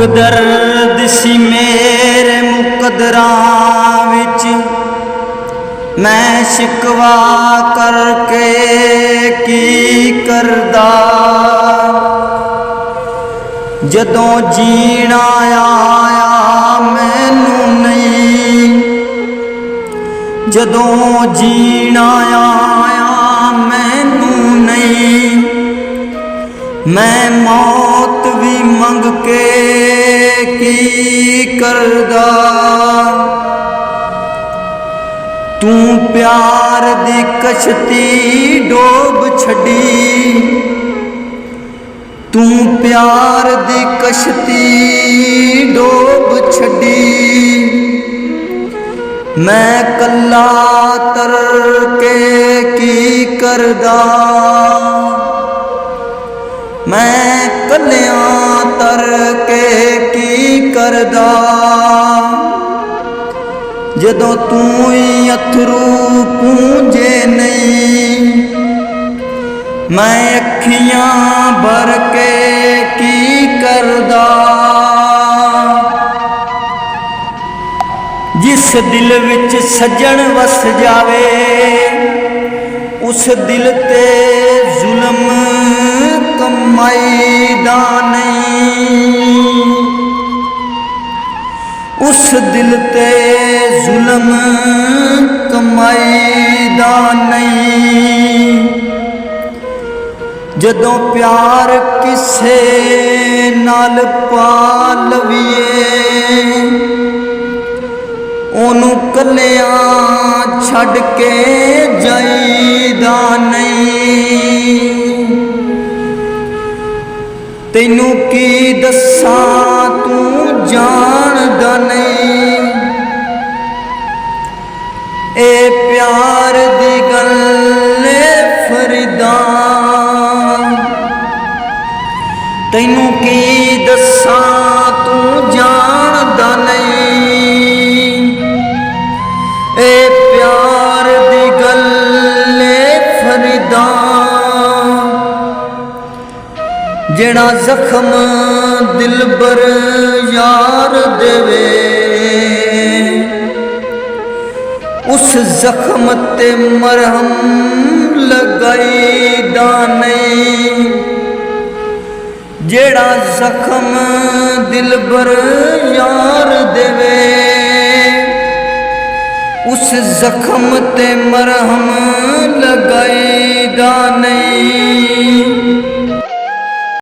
दर्द सी मेरे मुकदरां विच, मैं शिकवा करके की करदा। जदों जीना आया मैनू नहीं, जदों जीना आया मैनू नहीं, मैं मौत भी मंग के की करदा। तू प्यार दी कश्ती डोब छड़ी, तू प्यार दी कश्ती डोब छड़ी, मैं कल्ला तर के की करदा। मैं कल्लियां तर के की करदा। जदों तू ही अथरू पूंजे नहीं, मैं अखियां भर के की करदा। जिस दिल विच सजन वस जावे, उस दिल ते जुल्म कमाईदा नहीं, उस दिल ते जुल्म कमाईदा नहीं। जदों प्यार किसे नाल पा लवीए, ओनू कल्लियां छड़ के जाईदा नहीं। तैनू की दस्सां तू जानदा नहीं, ए प्यार दी गल फरीदा। तैनू की दस्सां तू जानदा नहीं, ए प्यार दी गल फरीदा। जेड़ा जख्म दिलबर यार देवे, उस जख्म ते मरहम लगाईदा नहीं। जेड़ा जख्म दिलबर यार देवे, उस जख्म ते मरहम लगाईदा नहीं।